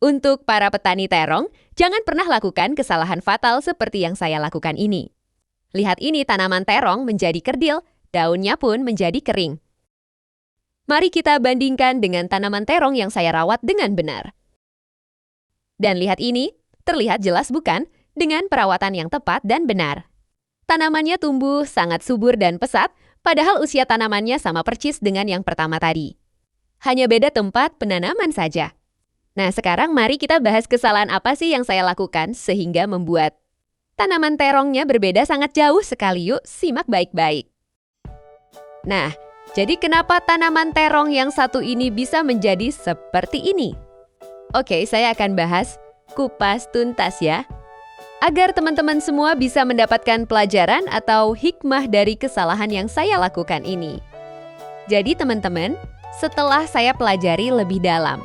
Untuk para petani terong, jangan pernah lakukan kesalahan fatal seperti yang saya lakukan ini. Lihat ini, tanaman terong menjadi kerdil, daunnya pun menjadi kering. Mari kita bandingkan dengan tanaman terong yang saya rawat dengan benar. Dan lihat ini, terlihat jelas bukan? Dengan perawatan yang tepat dan benar. Tanamannya tumbuh sangat subur dan pesat, padahal usia tanamannya sama persis dengan yang pertama tadi. Hanya beda tempat penanaman saja. Nah, sekarang mari kita bahas kesalahan apa sih yang saya lakukan sehingga membuat tanaman terongnya berbeda sangat jauh sekali. Yuk, simak baik-baik. Nah, jadi kenapa tanaman terong yang satu ini bisa menjadi seperti ini? Oke, saya akan bahas kupas tuntas ya. Agar teman-teman semua bisa mendapatkan pelajaran atau hikmah dari kesalahan yang saya lakukan ini. Jadi teman-teman, setelah saya pelajari lebih dalam,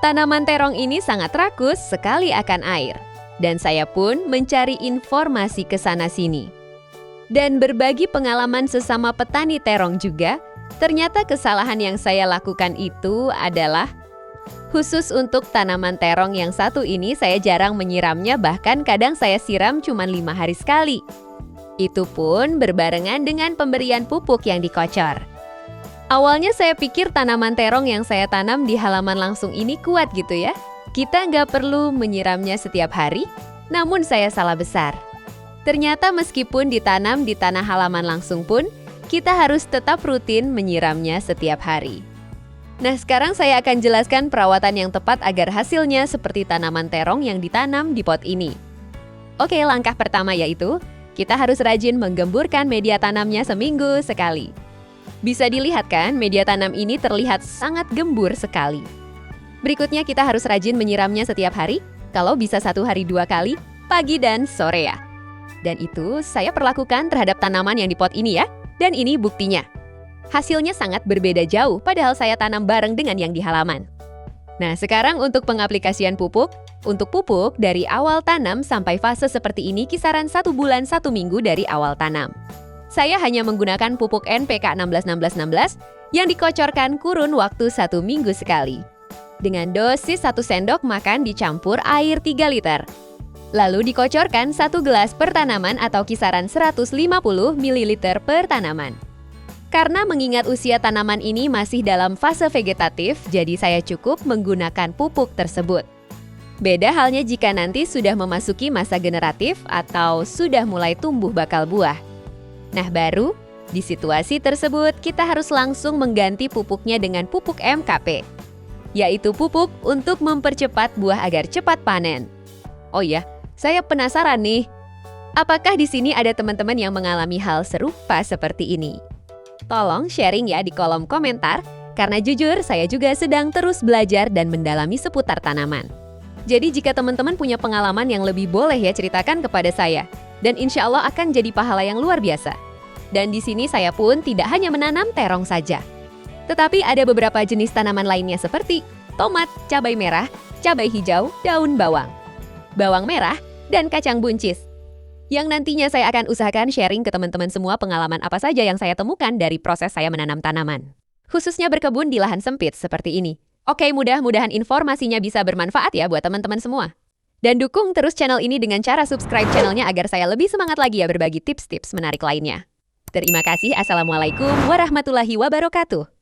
tanaman terong ini sangat rakus sekali akan air. Dan saya pun mencari informasi ke sana-sini. Dan berbagi pengalaman sesama petani terong juga, ternyata kesalahan yang saya lakukan itu adalah khusus untuk tanaman terong yang satu ini saya jarang menyiramnya, bahkan kadang saya siram cuma 5 hari sekali. Itu pun berbarengan dengan pemberian pupuk yang dikocor. Awalnya saya pikir tanaman terong yang saya tanam di halaman langsung ini kuat gitu ya. Kita nggak perlu menyiramnya setiap hari, namun saya salah besar. Ternyata meskipun ditanam di tanah halaman langsung pun, kita harus tetap rutin menyiramnya setiap hari. Nah, sekarang saya akan jelaskan perawatan yang tepat agar hasilnya seperti tanaman terong yang ditanam di pot ini. Oke, langkah pertama yaitu, kita harus rajin menggemburkan media tanamnya seminggu sekali. Bisa dilihat kan, media tanam ini terlihat sangat gembur sekali. Berikutnya kita harus rajin menyiramnya setiap hari, kalau bisa 1 hari 2 kali, pagi dan sore ya. Dan itu saya perlakukan terhadap tanaman yang di pot ini ya, dan ini buktinya. Hasilnya sangat berbeda jauh, padahal saya tanam bareng dengan yang di halaman. Nah, sekarang untuk pengaplikasian pupuk. Untuk pupuk, dari awal tanam sampai fase seperti ini kisaran 1 bulan 1 minggu dari awal tanam. Saya hanya menggunakan pupuk NPK 16-16-16 yang dikocorkan kurun waktu 1 minggu sekali. Dengan dosis 1 sendok makan dicampur air 3 liter. Lalu dikocorkan 1 gelas per tanaman atau kisaran 150 ml per tanaman. Karena mengingat usia tanaman ini masih dalam fase vegetatif, jadi saya cukup menggunakan pupuk tersebut. Beda halnya jika nanti sudah memasuki masa generatif atau sudah mulai tumbuh bakal buah. Nah, baru di situasi tersebut kita harus langsung mengganti pupuknya dengan pupuk MKP, yaitu pupuk untuk mempercepat buah agar cepat panen. Oh ya, saya penasaran nih, apakah di sini ada teman-teman yang mengalami hal serupa seperti ini? Tolong sharing ya di kolom komentar, karena jujur saya juga sedang terus belajar dan mendalami seputar tanaman. Jadi jika teman-teman punya pengalaman yang lebih, boleh ya ceritakan kepada saya. Dan insya Allah akan jadi pahala yang luar biasa. Dan di sini saya pun tidak hanya menanam terong saja. Tetapi ada beberapa jenis tanaman lainnya seperti tomat, cabai merah, cabai hijau, daun bawang, bawang merah, dan kacang buncis. Yang nantinya saya akan usahakan sharing ke teman-teman semua pengalaman apa saja yang saya temukan dari proses saya menanam tanaman. Khususnya berkebun di lahan sempit seperti ini. Oke, mudah-mudahan informasinya bisa bermanfaat ya buat teman-teman semua. Dan dukung terus channel ini dengan cara subscribe channelnya agar saya lebih semangat lagi ya berbagi tips-tips menarik lainnya. Terima kasih. Assalamualaikum warahmatullahi wabarakatuh.